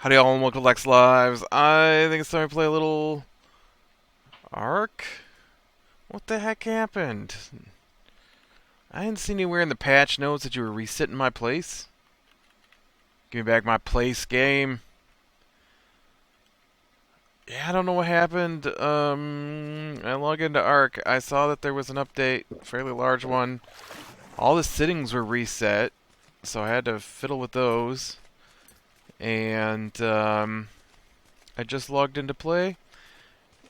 Howdy all and welcome to Lex Lives. I think it's time to play a little Ark? What the heck happened? I didn't see anywhere in the patch notes that you were resetting my place. Give me back my place, game. Yeah, I don't know what happened. I log into Ark. I saw that there was an update, a fairly large one. All the settings were reset, so I had to fiddle with those. And I just logged into play.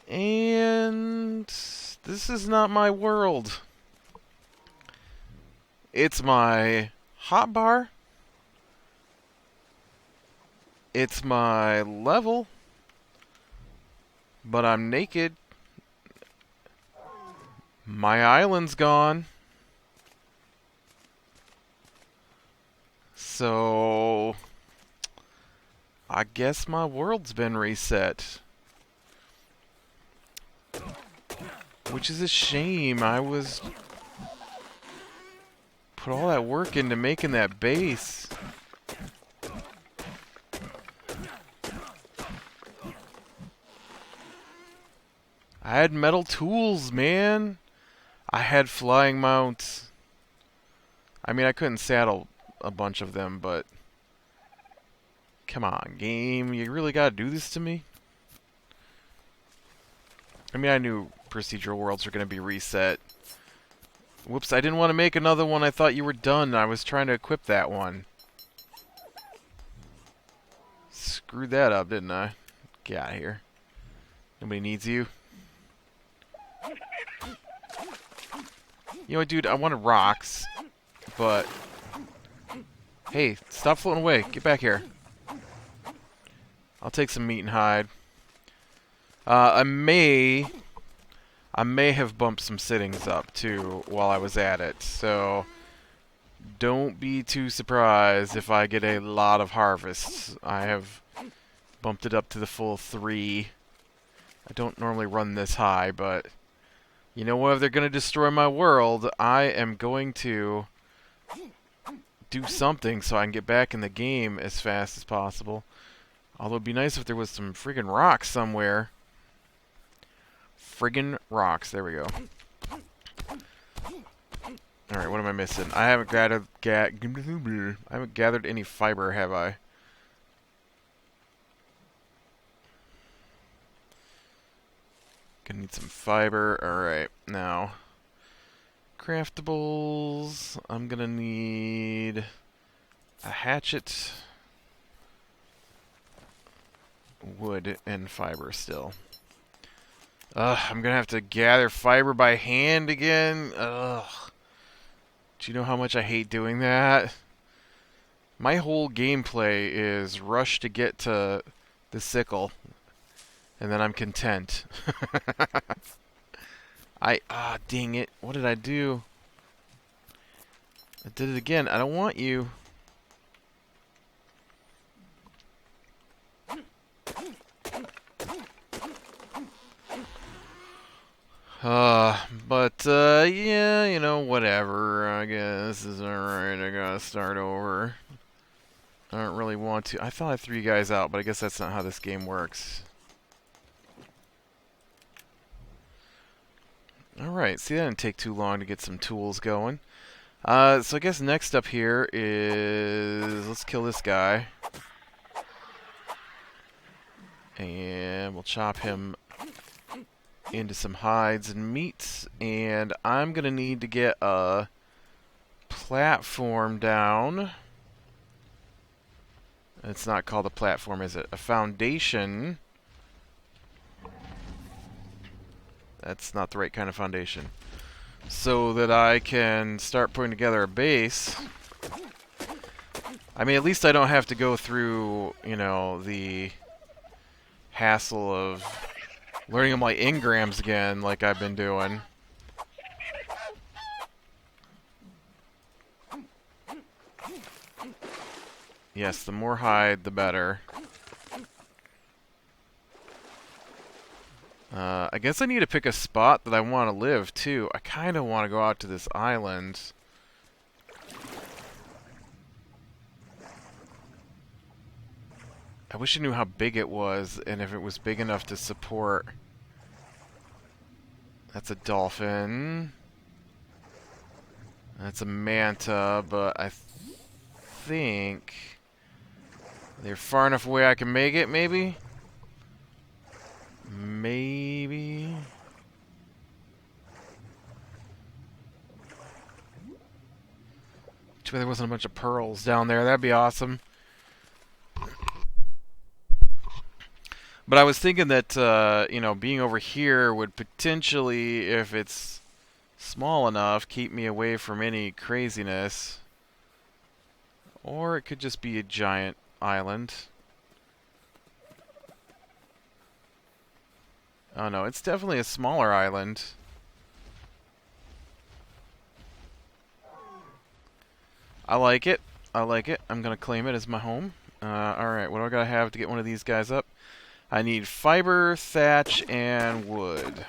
And this is not my world. It's my hotbar. It's my level. But I'm naked. My island's gone. So I guess my world's been reset. Which is a shame. I was put all that work into making that base. I had metal tools, man. I had flying mounts. I mean, I couldn't saddle a bunch of them, but come on, game. You really gotta do this to me? I mean, I knew procedural worlds were gonna be reset. Whoops, I didn't want to make another one. I thought you were done. I was trying to equip that one. Screwed that up, didn't I? Get out of here. Nobody needs you. You know what, dude? I wanted rocks, but hey, stop floating away. Get back here. I'll take some meat and hide. I may have bumped some settings up too while I was at it, so don't be too surprised if I get a lot of harvests. I have bumped it up to the full 3. I don't normally run this high, but you know what? If they're going to destroy my world, I am going to do something so I can get back in the game as fast as possible. Although it'd be nice if there was some friggin' rocks somewhere. Friggin' rocks. There we go. Alright, what am I missing? I haven't gathered any fiber, have I? Gonna need some fiber. Alright, now. Craftables. I'm gonna need a hatchet, wood, and fiber still. I'm gonna have to gather fiber by hand again. Ugh. Do you know how much I hate doing that? My whole gameplay is rush to get to the sickle, and then I'm content. Dang it. What did I do? I did it again. I don't want you. Yeah, you know, whatever. I guess this is alright. I gotta start over. I don't really want to. I thought I threw you guys out, but I guess that's not how this game works. Alright, see, that didn't take too long to get some tools going. So I guess next up here is... let's kill this guy. And we'll chop him into some hides and meats. And I'm going to need to get a platform down. It's not called a platform, is it? A foundation. That's not the right kind of foundation. So that I can start putting together a base. I mean, at least I don't have to go through, you know, the hassle of learning my engrams again like I've been doing. Yes, the more hide, the better. I guess I need to pick a spot that I want to live, too. I kind of want to go out to this island. I wish I knew how big it was and if it was big enough to support. That's a dolphin. That's a manta, but I think they're far enough away I can make it, maybe? Maybe. Too bad there wasn't a bunch of pearls down there. That'd be awesome. But I was thinking that, you know, being over here would potentially, if it's small enough, keep me away from any craziness. Or it could just be a giant island. Oh no, it's definitely a smaller island. I like it. I like it. I'm going to claim it as my home. Alright, what do I gotta have to get one of these guys up? I need fiber, thatch, and wood.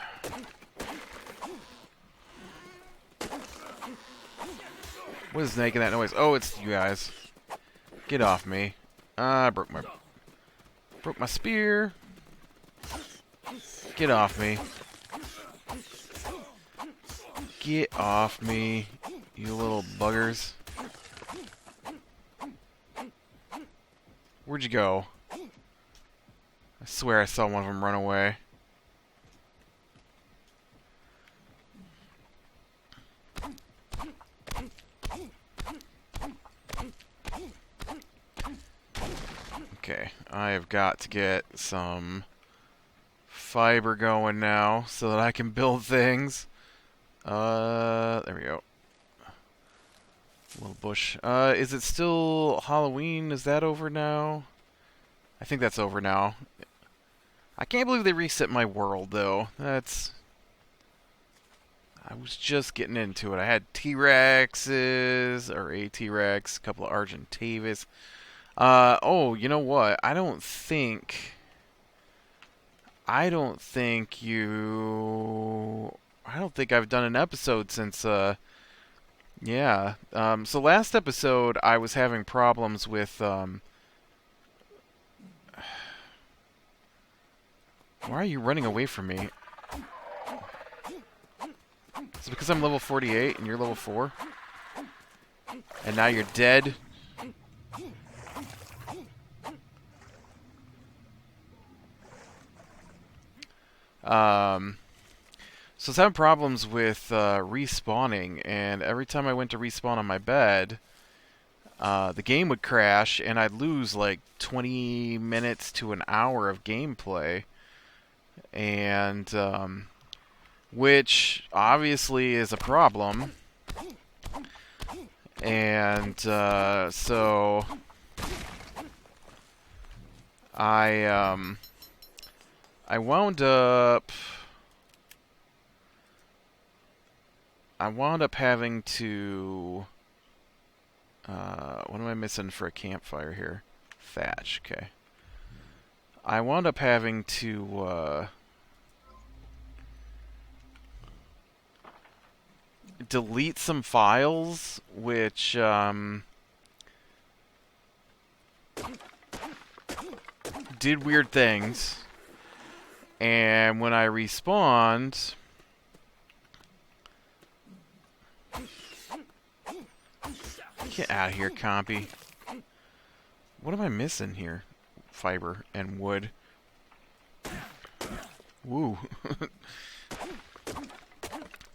What is making that noise? Oh, it's you guys. Get off me. I broke my spear. Get off me. Get off me, you little buggers. Where'd you go? I swear I saw one of them run away. Okay, I have got to get some fiber going now so that I can build things. There we go. Little bush. Is it still Halloween? Is that over now? I think that's over now. I can't believe they reset my world, though. That's... I was just getting into it. I had T-Rexes, or a T-Rex, a couple of Argentavis. Oh, you know what? I don't think I've done an episode since, yeah. So last episode, I was having problems with, why are you running away from me? Is it because I'm level 48 and you're level 4? And now you're dead? So I was having problems with respawning, and every time I went to respawn on my bed, the game would crash, and I'd lose like 20 minutes to an hour of gameplay. And, which obviously is a problem. And, so I wound up having to, what am I missing for a campfire here? Thatch, okay. I wound up having to, delete some files, which, did weird things. And when I respawned, get out of here, compy. What am I missing here? Fiber and wood. Woo.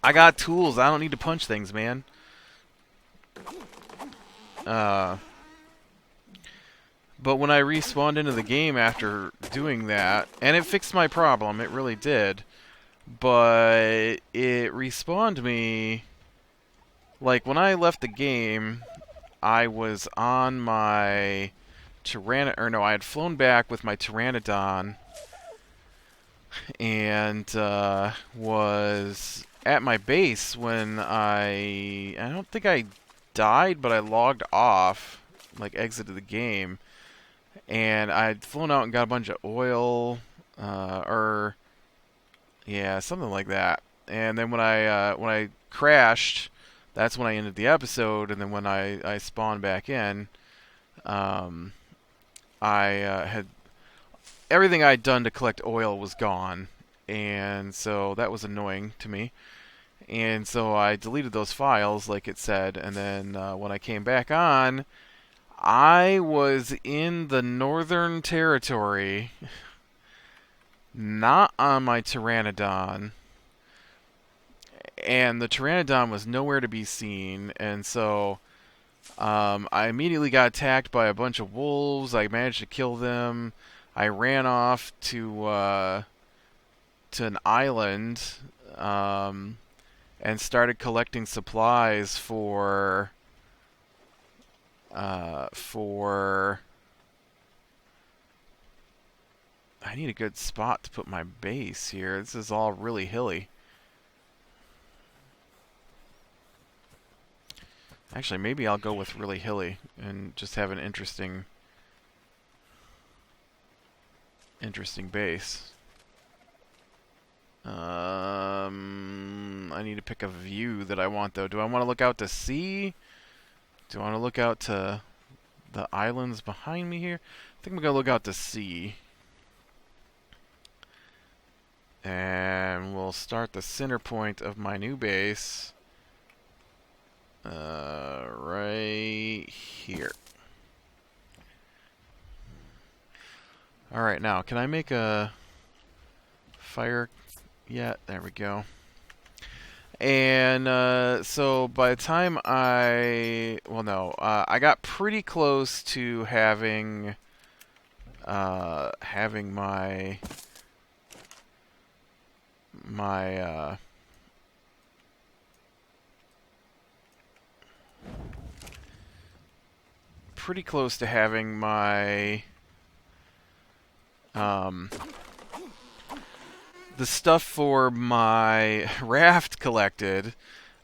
I got tools. I don't need to punch things, man. But when I respawned into the game after doing that, and it fixed my problem, it really did, but it respawned me, like when I left the game, I was on my I had flown back with my Pteranodon, and was at my base when I don't think I died, but I logged off, like exited the game. And I'd flown out and got a bunch of oil, yeah, something like that. And then when I crashed, that's when I ended the episode. And then when I spawned back in, I had everything I'd done to collect oil was gone, and so that was annoying to me. And so I deleted those files, like it said, and then when I came back on, I was in the Northern Territory, not on my Pteranodon, and the Pteranodon was nowhere to be seen, and so I immediately got attacked by a bunch of wolves. I managed to kill them. I ran off to an island and started collecting supplies for. I need a good spot to put my base here. This is all really hilly. Actually, maybe I'll go with really hilly and just have an interesting base. I need to pick a view that I want, though. Do I want to look out to sea? Do I want to look out to the islands behind me here? I think I'm going to look out to sea. And we'll start the center point of my new base right here. Alright, now, can I make a fire yet? There we go. And so by the time I got pretty close to having my pretty close to having my the stuff for my raft collected.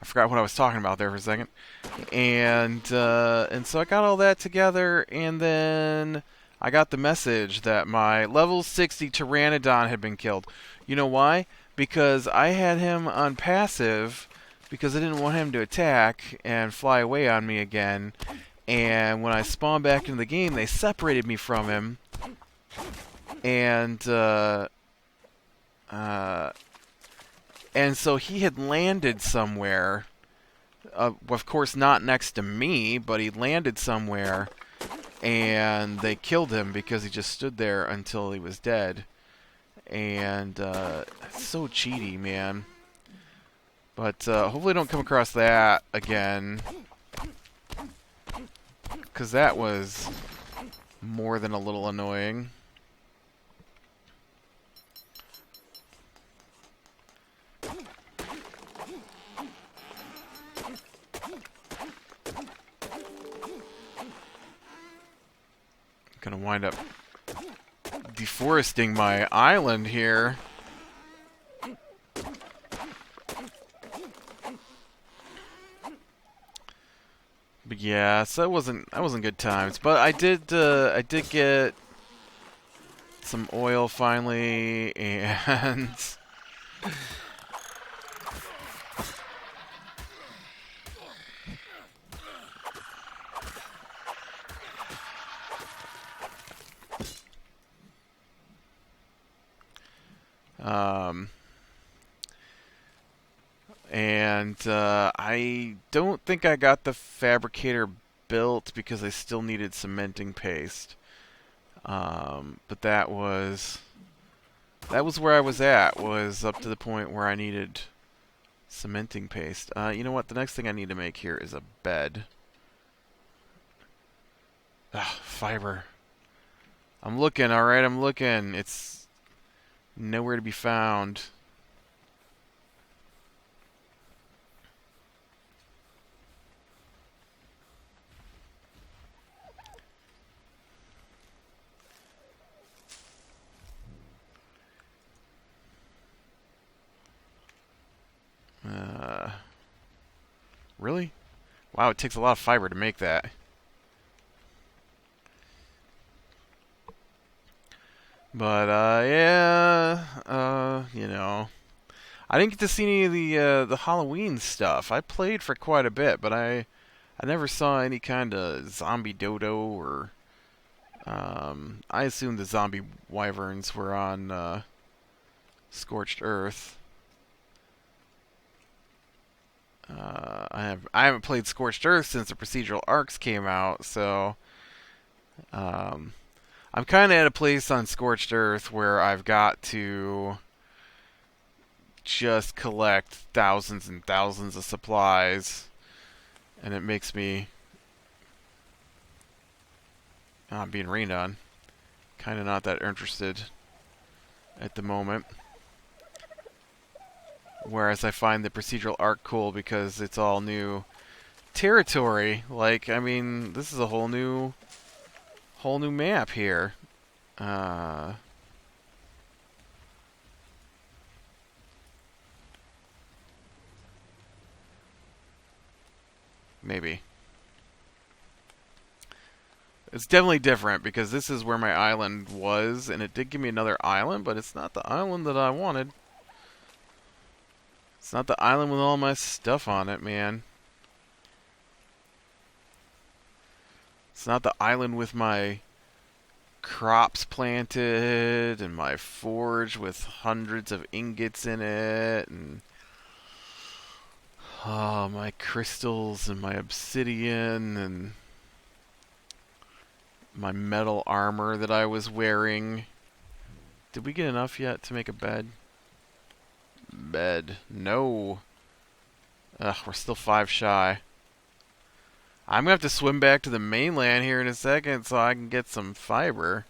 I forgot what I was talking about there for a second. And so I got all that together, and then I got the message that my level 60 Pteranodon had been killed. You know why? Because I had him on passive because I didn't want him to attack and fly away on me again. And when I spawned back into the game, they separated me from him. And so he had landed somewhere. Of course, not next to me, but he landed somewhere. And they killed him because he just stood there until he was dead. And it's so cheaty, man. But hopefully I don't come across that again. Because that was more than a little annoying. Gonna wind up deforesting my island here. But yeah, so that wasn't good times. But I did get some oil finally, and I don't think I got the fabricator built because I still needed cementing paste. But that was where I was at, was up to the point where I needed cementing paste. You know what? The next thing I need to make here is a bed. Ugh, fiber. I'm looking, alright, I'm looking. It's nowhere to be found. Really? Wow, it takes a lot of fiber to make that. But, yeah, you know. I didn't get to see any of the Halloween stuff. I played for quite a bit, but I never saw any kind of zombie dodo or I assume the zombie wyverns were on Scorched Earth. I haven't played Scorched Earth since the procedural arcs came out, so I'm kind of at a place on Scorched Earth where I've got to just collect thousands and thousands of supplies, and it makes me I'm being rained on. Kind of not that interested at the moment. Whereas I find the procedural arc cool because it's all new territory. Like, I mean, this is a whole new map here. Maybe. It's definitely different because this is where my island was, and it did give me another island, but it's not the island that I wanted. It's not the island with all my stuff on it, man. It's not the island with my crops planted and my forge with hundreds of ingots in it and my crystals and my obsidian and my metal armor that I was wearing. Did we get enough yet to make a bed? Bed. No. Ugh, we're still 5 shy. I'm going to have to swim back to the mainland here in a second so I can get some fiber.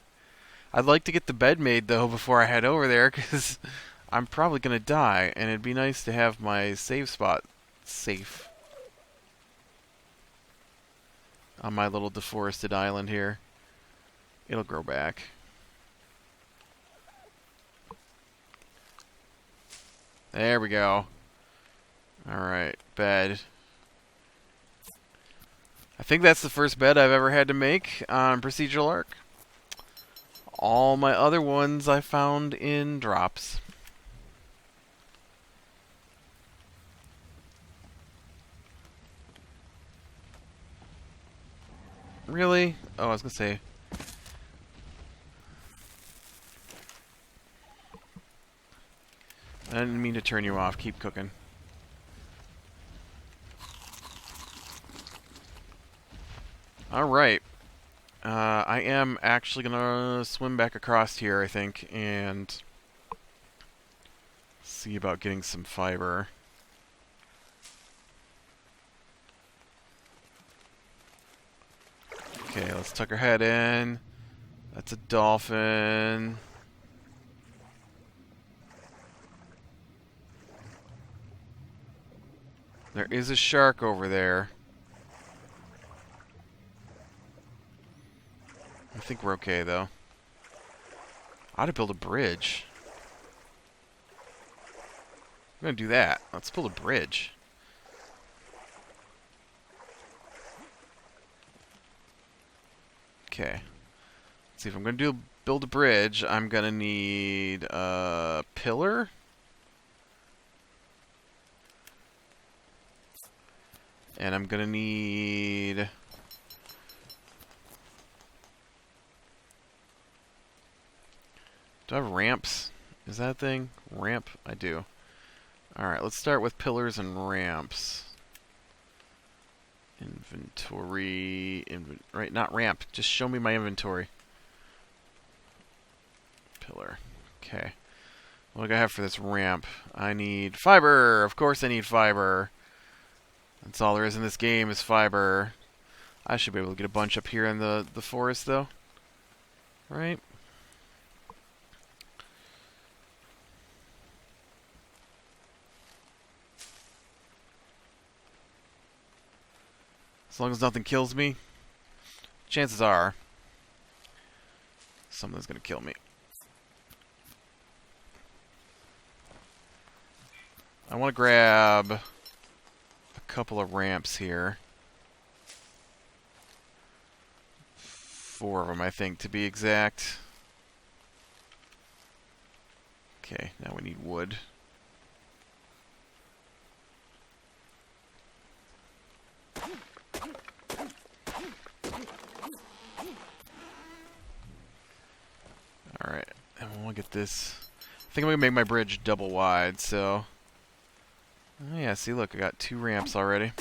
I'd like to get the bed made, though, before I head over there, because I'm probably going to die, and it'd be nice to have my save spot safe on my little deforested island here. It'll grow back. There we go. Alright, bed. I think that's the first bed I've ever had to make on Procedural Arc. All my other ones I found in drops. Really? Oh, I was gonna say. I didn't mean to turn you off. Keep cooking. Alright. I am actually gonna swim back across here, I think, and see about getting some fiber. Okay, let's tuck our head in. That's a dolphin. There is a shark over there. I think we're okay, though. I ought to build a bridge. I'm gonna do that. Let's build a bridge. Okay. Let's see, if I'm gonna build a bridge, I'm gonna need a pillar. And I'm gonna need... Do I have ramps? Is that a thing? Ramp? I do. Alright, let's start with pillars and ramps. Inventory... right, not ramp. Just show me my inventory. Pillar. Okay. What do I have for this ramp? I need fiber! Of course I need fiber. That's all there is in this game is fiber. I should be able to get a bunch up here in the forest, though. Right? As long as nothing kills me, chances are something's going to kill me. I want to grab a couple of ramps here. 4 of them, I think, to be exact. Okay, now we need wood. get this. I think I'm gonna make my bridge double wide, so. Oh yeah, see, look, I got 2 ramps already.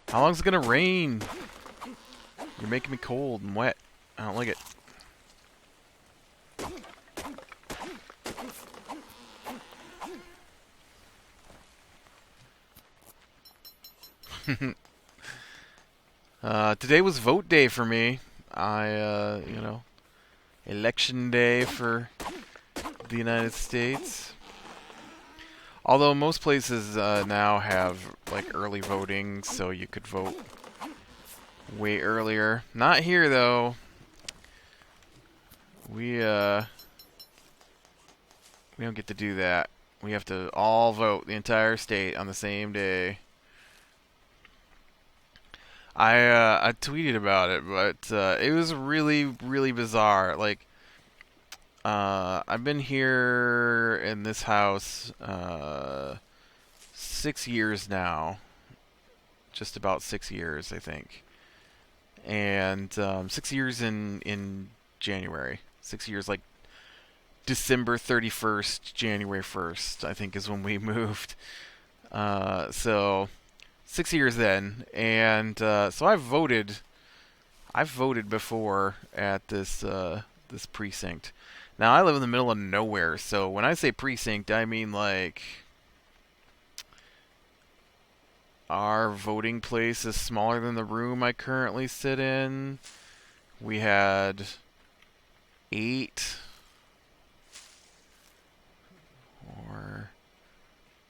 How long's it gonna rain? You're making me cold and wet. I don't like it. Today was vote day for me. You know, election day for the United States. Although most places now have like early voting, so you could vote way earlier. Not here though. We don't get to do that. We have to all vote, the entire state, on the same day. I tweeted about it, but it was really bizarre. Like, I've been here in this house 6 years now, just about 6 years, I think, and 6 years in January. 6 years, like December 31st, January 1st, I think is when we moved. So 6 years then, and so I've voted before at this this precinct. Now I live in the middle of nowhere, so when I say precinct, I mean like our voting place is smaller than the room I currently sit in. We had 8 or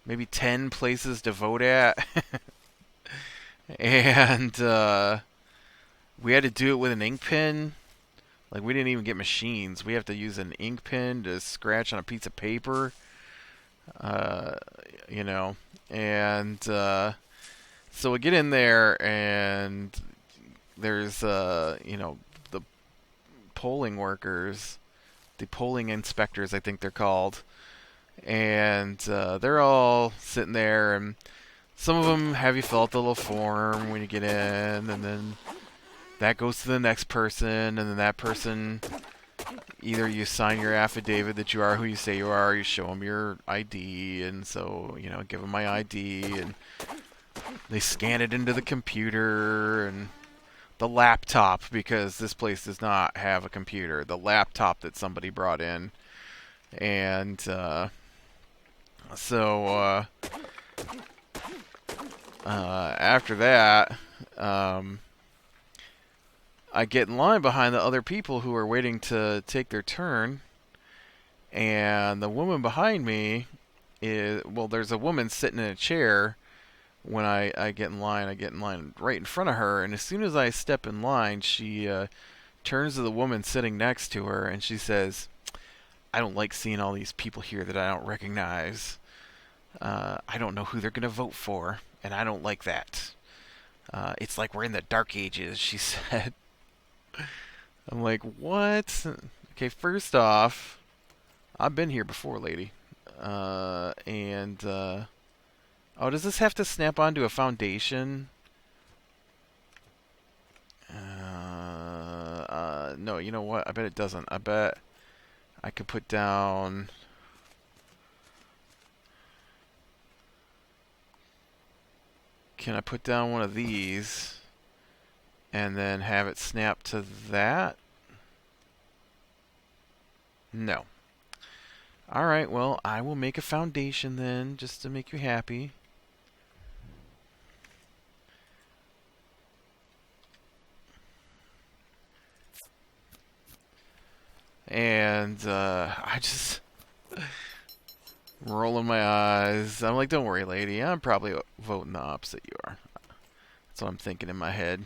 maybe 10 places to vote at. And we had to do it with an ink pen. Like, we didn't even get machines. We have to use an ink pen to scratch on a piece of paper. You know, and so we get in there, and there's you know, the polling workers, the polling inspectors, I think they're called, and they're all sitting there, and some of them have you fill out the little form when you get in, and then that goes to the next person, and then that person, either you sign your affidavit that you are who you say you are, you show them your ID, and so, you know, give them my ID, and they scan it into the computer, and the laptop, because this place does not have a computer, the laptop that somebody brought in, and so after that, I get in line behind the other people who are waiting to take their turn, and the woman behind me is, well, there's a woman sitting in a chair. When I get in line, I get in line right in front of her, and as soon as I step in line, she turns to the woman sitting next to her, and she says, "I don't like seeing all these people here that I don't recognize. I don't know who they're going to vote for, and I don't like that. It's like we're in the Dark Ages," she said. I'm like, what? Okay, first off, I've been here before, lady. Oh, does this have to snap onto a foundation? No, you know what? I bet it doesn't. I bet I could put down... Can I put down one of these and then have it snap to that? No. Alright, well, I will make a foundation then, just to make you happy. And I just rolling my eyes. I'm like, don't worry, lady. I'm probably voting the opposite you are. That's what I'm thinking in my head.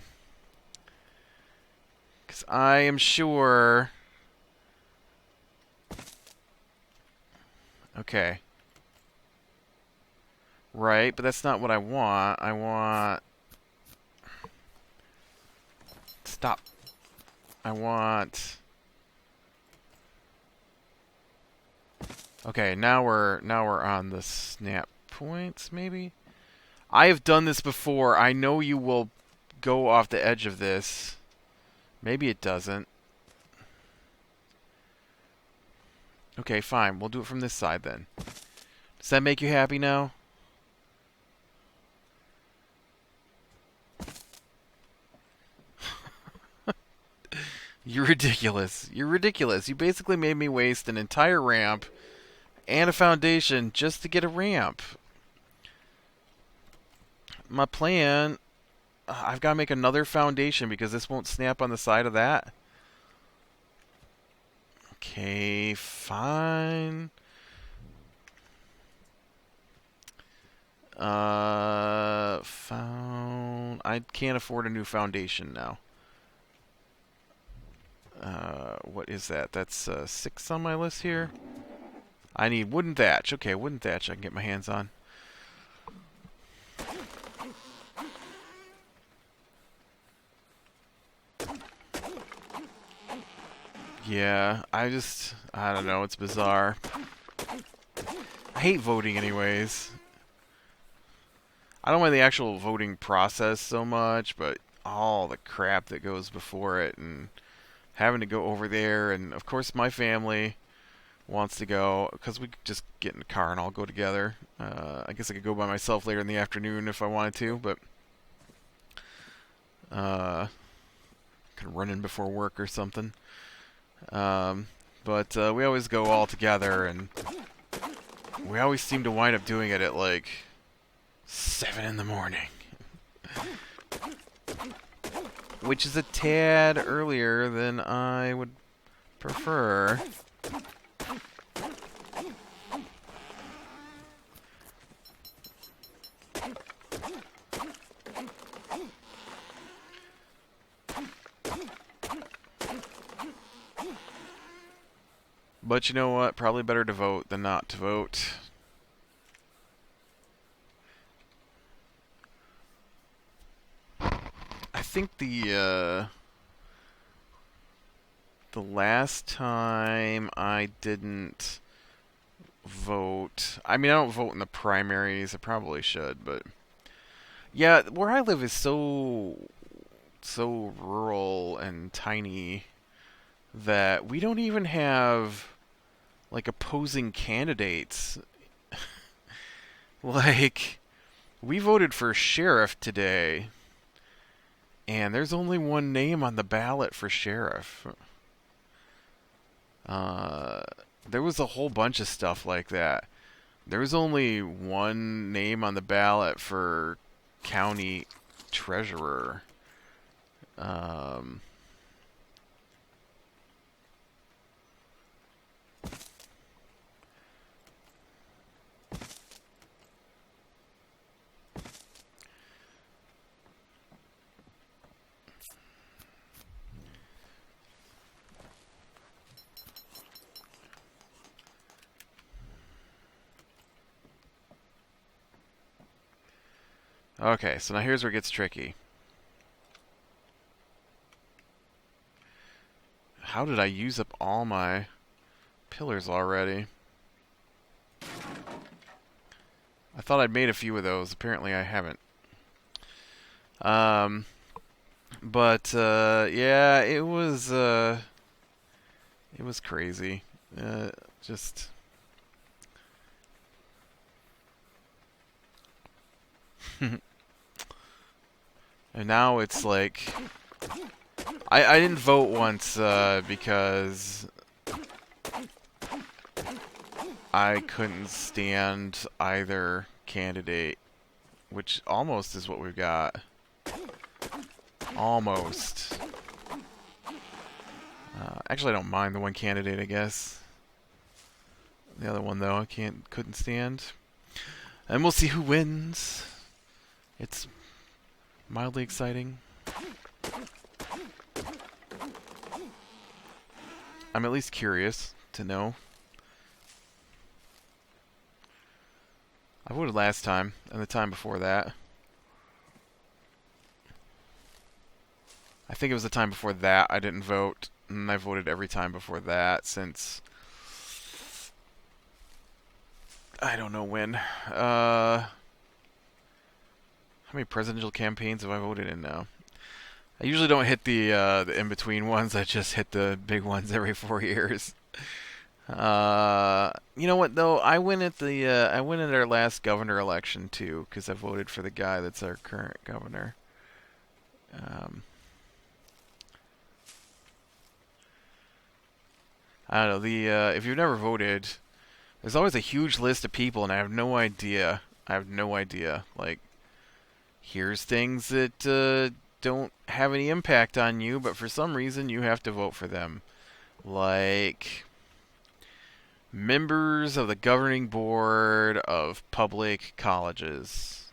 Because I am sure... Okay. Right, but that's not what I want. I want... Stop. I want... Okay, now we're on the snap points, maybe? I have done this before. I know you will go off the edge of this. Maybe it doesn't. Okay, fine. We'll do it from this side then. Does that make you happy now? You're ridiculous. You're ridiculous. You basically made me waste an entire ramp and a foundation just to get a ramp. My plan... I've got to make another foundation because this won't snap on the side of that. Okay, fine. I can't afford a new foundation now. What is that? That's 6 on my list here. I need wooden thatch. Okay, wooden thatch I can get my hands on. Yeah, I don't know, it's bizarre. I hate voting anyways. I don't mind the actual voting process so much, but all the crap that goes before it and having to go over there, and of course my family wants to go, because we could just get in a car and all go together. I guess I could go by myself later in the afternoon if I wanted to, but could run in before work or something. But we always go all together, and we always seem to wind up doing it at like 7 in the morning. Which is a tad earlier than I would prefer. But you know what? Probably better to vote than not to vote. I think the last time I didn't vote... I mean, I don't vote in the primaries. I probably should, but... Yeah, where I live is so rural and tiny that we don't even have like opposing candidates. Like, we voted for sheriff today, and there's only one name on the ballot for sheriff. There was a whole bunch of stuff like that. There was only one name on the ballot for county treasurer. Okay, so now here's where it gets tricky. How did I use up all my pillars already? I thought I'd made a few of those. Apparently I haven't. But yeah, it was crazy. Just... And now it's like... I didn't vote once because I couldn't stand either candidate, which almost is what we've got. Almost. Actually, I don't mind the one candidate, I guess. The other one, though, I couldn't stand. And we'll see who wins. It's mildly exciting. I'm at least curious to know. I voted last time, and the time before that. I think it was the time before that I didn't vote, and I voted every time before that since... I don't know when. How many presidential campaigns have I voted in now? I usually don't hit the in-between ones. I just hit the big ones every 4 years. You know what though? I win at our last governor election too, because I voted for the guy that's our current governor. Um, I don't know. If you've never voted, there's always a huge list of people, and I have no idea. I have no idea. Like, here's things that don't have any impact on you, but for some reason you have to vote for them. Like members of the governing board of public colleges.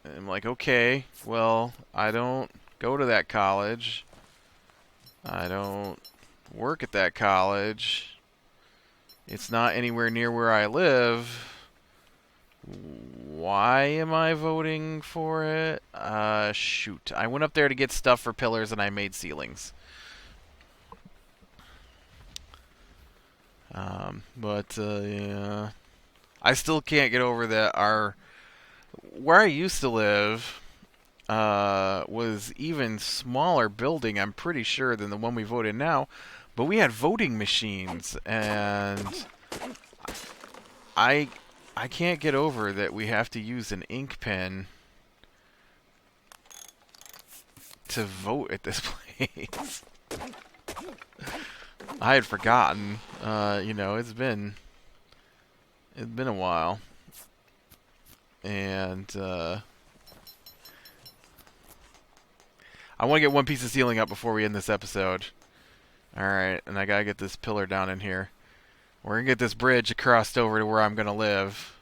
And I'm like, okay, well, I don't go to that college. I don't work at that college. It's not anywhere near where I live. Why am I voting for it? Shoot. I went up there to get stuff for pillars and I made ceilings. Yeah. I still can't get over that where I used to live was even smaller building, I'm pretty sure, than the one we voted now. But we had voting machines, and I can't get over that we have to use an ink pen to vote at this place. I had forgotten. It's been a while, and I want to get one piece of ceiling up before we end this episode. All right, and I gotta get this pillar down in here. We're gonna get this bridge across over to where I'm gonna live.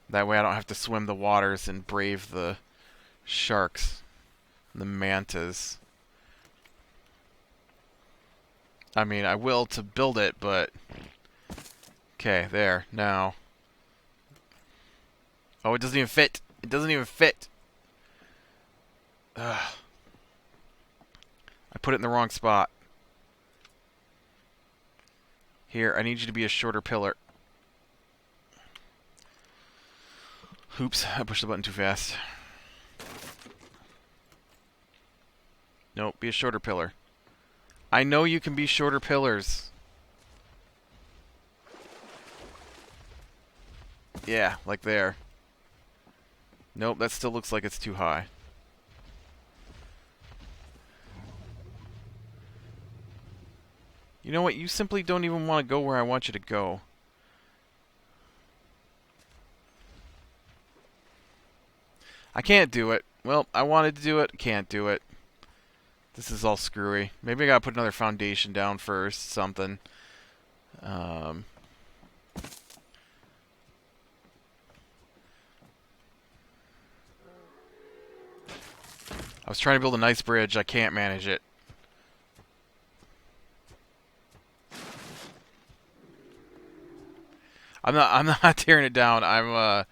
That way, I don't have to swim the waters and brave the sharks, and the mantas. I mean, I will to build it, but... Okay, there, now. Oh, it doesn't even fit. It doesn't even fit. Ugh. I put it in the wrong spot. Here, I need you to be a shorter pillar. Oops, I pushed the button too fast. Nope, be a shorter pillar. I know you can be shorter pillars. Yeah, like there. Nope, that still looks like it's too high. You know what? You simply don't even want to go where I want you to go. I can't do it. Well, I wanted to do it. Can't do it. This is all screwy. Maybe I gotta put another foundation down first. Something. I was trying to build a nice bridge. I can't manage it. I'm not tearing it down. I'm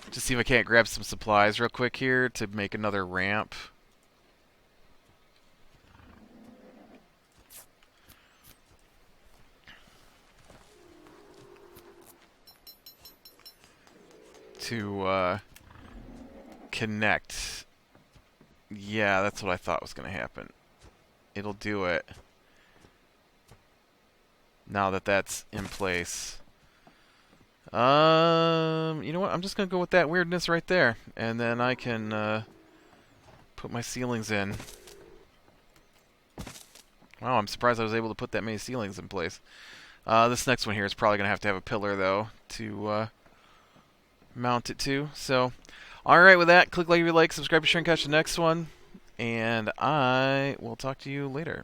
just see if I can't grab some supplies real quick here to make another ramp. To connect. Yeah, that's what I thought was going to happen. It'll do it. Now that that's in place. You know what? I'm just going to go with that weirdness right there. And then I can put my ceilings in. Wow, I'm surprised I was able to put that many ceilings in place. This next one here is probably going to have a pillar, though, to mount it to. So, alright with that, click like, subscribe, share, and catch the next one. And I will talk to you later.